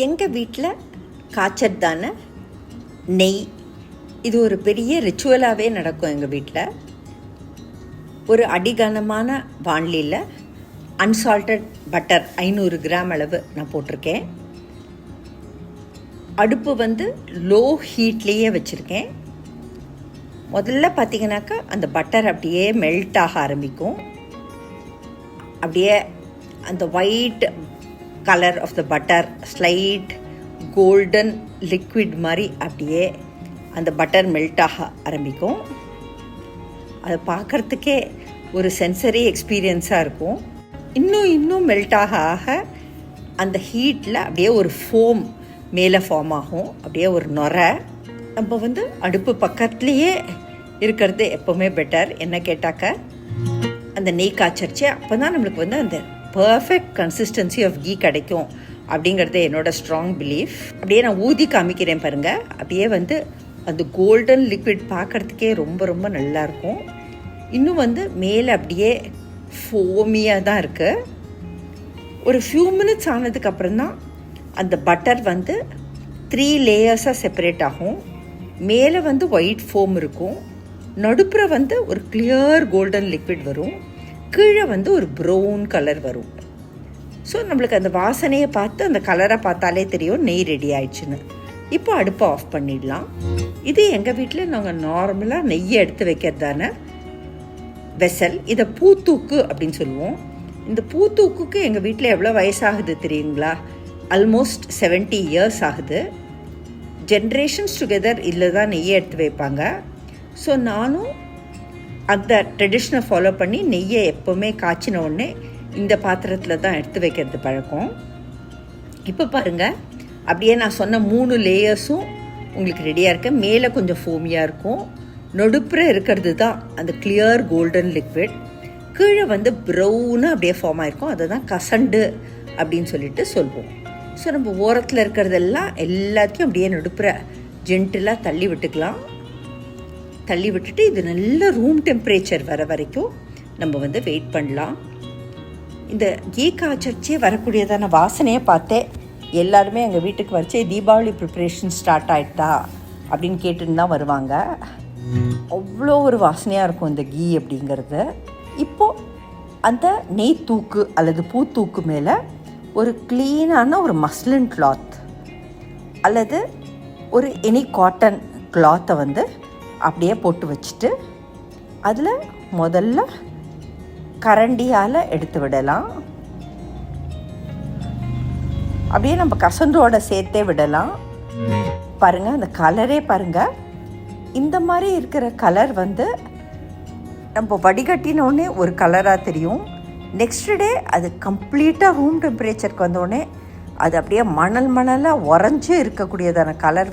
எங்கள் வீட்டில் காய்ச்சறதான நெய் இது ஒரு பெரிய ரிச்சுவலாகவே நடக்கும். எங்கள் வீட்டில் ஒரு அடிகனமான வாணலியில் அன்சால்டட் பட்டர் 500 கிராம் அளவு நான் போட்டிருக்கேன். அடுப்பு லோ ஹீட்லேயே வச்சுருக்கேன். முதல்ல பார்த்திங்கனாக்கா அந்த பட்டர் அப்படியே மெல்ட் ஆக ஆரம்பிக்கும். அப்படியே அந்த white colour of the butter slight golden liquid மாதிரி அப்படியே அந்த பட்டர் மெல்ட் ஆக ஆரம்பிக்கும். அதை பார்க்குறதுக்கே ஒரு சென்சரி எக்ஸ்பீரியன்ஸாக இருக்கும். இன்னும் மெல்ட் ஆக ஆக அந்த ஹீட்டில் அப்படியே ஒரு ஃபோம் மேலே ஃபார்ம் ஆகும். அப்படியே ஒரு நுரை. நம்ம அடுப்பு பக்கத்துலேயே இருக்கிறது எப்போவுமே பெட்டர். என்ன கேட்டாக்க அந்த நெய் காய்ச்சரிச்சு அப்போ தான் நம்மளுக்கு அந்த பர்ஃபெக்ட் கன்சிஸ்டன்சி ஆஃப் கீ கிடைக்கும் அப்படிங்கிறது என்னோடய ஸ்ட்ராங் பிலீஃப். அப்படியே நான் ஊதி காமிக்கிறேன் பாருங்கள். அப்படியே அந்த கோல்டன் லிக்விட் பார்க்குறதுக்கே ரொம்ப ரொம்ப நல்லாயிருக்கும். இன்னும் மேலே அப்படியே ஃபோமியாக தான் இருக்குது. ஒரு ஃபியூ மினிட்ஸ் ஆனதுக்கப்புறம் தான் அந்த பட்டர் 3 லேயர்ஸாக செப்பரேட் ஆகும். மேலே ஒயிட் ஃபோம் இருக்கும். நடுப்புற ஒரு கிளியர் கோல்டன் லிக்விட் வரும். கீழே ஒரு ப்ரௌன் கலர் வரும். ஸோ நம்மளுக்கு அந்த வாசனையை பார்த்து அந்த கலரை பார்த்தாலே தெரியும் நெய் ரெடி ஆயிடுச்சுன்னு. இப்போ அடுப்பை ஆஃப் பண்ணிடலாம். இது எங்கள் வீட்டில் நாங்கள் நார்மலாக நெய்யை எடுத்து வைக்கிறதான வெசல். இதை பூத்தூக்கு அப்படின்னு சொல்லுவோம். இந்த பூத்தூக்குக்கு எங்கள் வீட்டில் எவ்வளோ வயசாகுது தெரியுங்களா? ஆல்மோஸ்ட் 70 இயர்ஸ் ஆகுது. ஜென்ரேஷன்ஸ் டுகெதர் இதில் தான் நெய்யை எடுத்து வைப்பாங்க. ஸோ நானும் அந்த ட்ரெடிஷ்னை ஃபாலோ பண்ணி நெய்யை எப்போவுமே காய்ச்சின உடனே இந்த பாத்திரத்தில் தான் எடுத்து வைக்கிறது பழக்கம். இப்போ பாருங்கள், அப்படியே நான் சொன்ன 3 லேயர்ஸும் உங்களுக்கு ரெடியாக இருக்கு. மேலே கொஞ்சம் ஃபோமியாக இருக்கும். நடுப்புற இருக்கிறது தான் அந்த கிளியர் கோல்டன் லிக்விட். கீழே ப்ரௌனாக அப்படியே ஃபார்ம் ஆகிருக்கும். அதை தான் கசண்டு அப்படின்னு சொல்லிட்டு சொல்லுவோம். ஸோ நம்ம ஓரத்தில் இருக்கிறதெல்லாம் எல்லாத்தையும் அப்படியே நடுப்புற ஜென்டிலாக தள்ளி விட்டுக்கலாம். தள்ளி விட்டுட்டு இது நல்ல ரூம் டெம்பரேச்சர் வர வரைக்கும் நம்ம வெயிட் பண்ணலாம். இந்த கீ காய்ச்சே வரக்கூடியதான வாசனையை பார்த்தே எல்லாருமே எங்கள் வீட்டுக்கு வச்சு தீபாவளி ப்ரிப்ரேஷன் ஸ்டார்ட் ஆகிட்டா அப்படின்னு கேட்டுன்னு தான் வருவாங்க. அவ்வளோ ஒரு வாசனையாக இருக்கும் இந்த கீ அப்படிங்கிறது. இப்போது அந்த நெய் தூக்கு அல்லது பூத்தூக்கு மேலே ஒரு க்ளீனான ஒரு மஸ்லின் கிளாத் அல்லது ஒரு எனி காட்டன் கிளாத்தை அப்படியே போட்டு வச்சுட்டு அதில் முதல்ல கரண்டியால் எடுத்து விடலாம். அப்படியே நம்ம கசண்டோட சேர்த்தே விடலாம். பாருங்கள், அந்த கலரே பாருங்கள். இந்த மாதிரி இருக்கிற கலர் நம்ம வடிகட்டினோடனே ஒரு கலராக தெரியும். நெக்ஸ்ட் டே அது கம்ப்ளீட்டாக ரூம் டெம்பரேச்சருக்கு வந்தோடனே அது அப்படியே மணலாக உறைஞ்சி இருக்கக்கூடியதான கலர்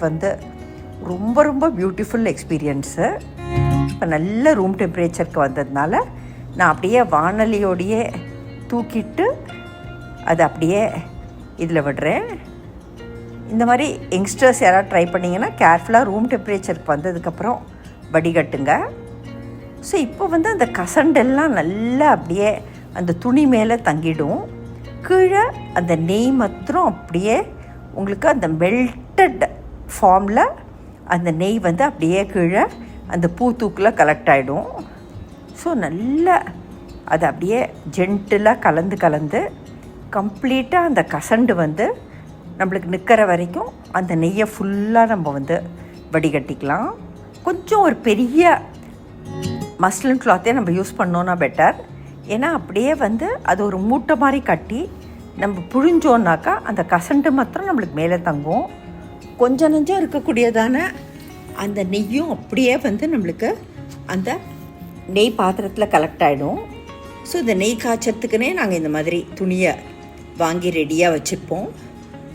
ரொம்ப ரொம்ப பியூட்டிஃபுல் எக்ஸ்பீரியன்ஸு. இப்போ நல்ல ரூம் டெம்பரேச்சருக்கு வந்ததுனால நான் அப்படியே வாணலியோடையே தூக்கிட்டு அதை அப்படியே இதில் விடுறேன். இந்த மாதிரி யங்ஸ்டர்ஸ் யாராவது ட்ரை பண்ணிங்கன்னா கேர்ஃபுல்லாக ரூம் டெம்பரேச்சருக்கு வந்ததுக்கப்புறம் வடிகட்டுங்க. ஸோ இப்போ அந்த கசண்டெல்லாம் நல்லா அப்படியே அந்த துணி மேலே தங்கிடும். கீழே அந்த நெய் மாத்திரம் அப்படியே உங்களுக்கு அந்த மெல்டட் ஃபார்மில் அந்த நெய் அப்படியே கீழே அந்த பூத்தூக்கில் கலெக்ட் ஆகிடும். ஸோ நல்லா அது அப்படியே ஜென்டிலாக கலந்து கம்ப்ளீட்டாக அந்த கசண்டு நம்மளுக்கு நிற்கிற வரைக்கும் அந்த நெய்யை ஃபுல்லாக நம்ம வடிகட்டிக்கலாம். கொஞ்சம் ஒரு பெரிய மஸ்லின் கிளாத்தே நம்ம யூஸ் பண்ணோன்னா பெட்டர். ஏன்னா அப்படியே அது ஒரு மூட்டை மாதிரி கட்டி நம்ம புழிஞ்சோன்னாக்கா அந்த கசண்டு மாத்திரம் நம்மளுக்கு மேலே தங்கும். கொஞ்சம் நெஞ்சம் இருக்கக்கூடியதான அந்த நெய்யும் அப்படியே நம்மளுக்கு அந்த நெய் பாத்திரத்தில் கலெக்ட் ஆகிடும். ஸோ இந்த நெய் காய்ச்சறதுக்குன்னே நாங்கள் இந்த மாதிரி துணியை வாங்கி ரெடியாக வச்சுருப்போம்.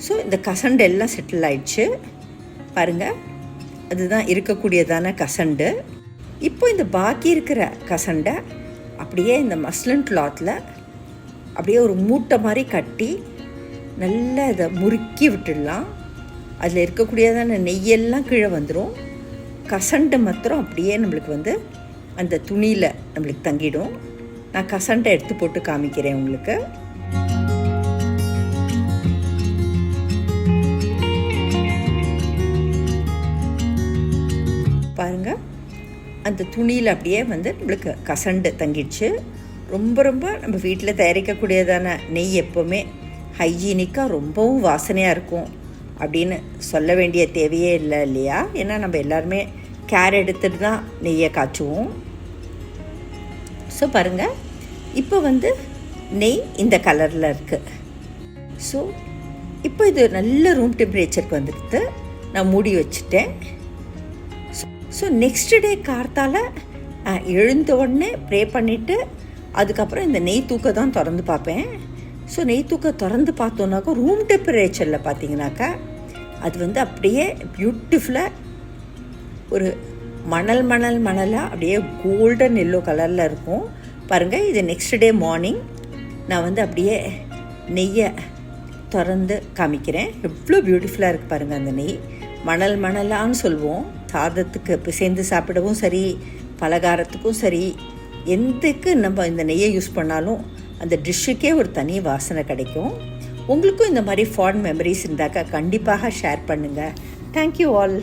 ஸோ இந்த கசண்டு எல்லாம் செட்டில் ஆயிடுச்சு பாருங்கள். அதுதான் இருக்கக்கூடியதான கசண்டு. இப்போ இந்த பாக்கி இருக்கிற கசண்டை அப்படியே இந்த மஸ்லின் கிளாத்தில் அப்படியே ஒரு மூட்டை மாதிரி கட்டி நல்லா இதை முறுக்கி விட்டுடலாம். அதில் இருக்கக்கூடியதான நெய்யெல்லாம் கீழே வந்துடும். கசண்டை மாத்திரம் அப்படியே நம்மளுக்கு அந்த துணியில் நம்மளுக்கு தங்கிடும். நான் கசண்டை எடுத்து போட்டு காமிக்கிறேன் உங்களுக்கு. பாருங்கள், அந்த துணியில் அப்படியே நம்மளுக்கு கசண்டு தங்கிடுச்சு. ரொம்ப ரொம்ப நம்ம வீட்டில் தயாரிக்கக்கூடியதான நெய் எப்போவுமே ஹைஜீனிக்காக ரொம்பவும் வாசனையாக இருக்கும் அப்படின்னு சொல்ல வேண்டிய தேவையே இல்லை இல்லையா? ஏன்னா நம்ம எல்லாருமே கேர் எடுத்துகிட்டு தான் நெய்யை காய்ச்சுவோம். ஸோ பாருங்கள், இப்போ நெய் இந்த கலரில் இருக்குது. ஸோ இப்போ இது நல்ல ரூம் டெம்பரேச்சருக்கு வந்துடுது. நான் மூடி வச்சுட்டேன். ஸோ நெக்ஸ்ட் டே கார்த்தால எழுந்த உடனே ப்ரே பண்ணிவிட்டு அதுக்கப்புறம் இந்த நெய் தூக்க தான் திறந்து பார்ப்பேன். ஸோ நெய் தூக்க திறந்து பார்த்தோன்னாக்கா ரூம் டெம்பரேச்சரில் பார்த்தீங்கன்னாக்கா அது அப்படியே பியூட்டிஃபுல்லாக ஒரு மணலாக அப்படியே கோல்டன் எல்லோ கலரில் இருக்கும். பாருங்கள், இது நெக்ஸ்ட் டே மார்னிங் நான் அப்படியே நெய்யை திறந்து காமிக்கிறேன். எவ்வளோ பியூட்டிஃபுல்லாக இருக்குது பாருங்கள். அந்த நெய் மணலான்னு சொல்லுவோம். சாதத்துக்கு பிசைந்து சாப்பிடவும் சரி, பலகாரத்துக்கும் சரி, எதுக்கு நம்ம இந்த நெய்யை யூஸ் பண்ணாலும் அந்த டிஷ்ஷுக்கே ஒரு தனி வாசனை கிடைக்கும். உங்களுக்கும் இந்த மாதிரி ஃபாண்ட் மெமரிஸ் இருந்தாக்கா கண்டிப்பாக ஷேர் பண்ணுங்கள். Thank you all.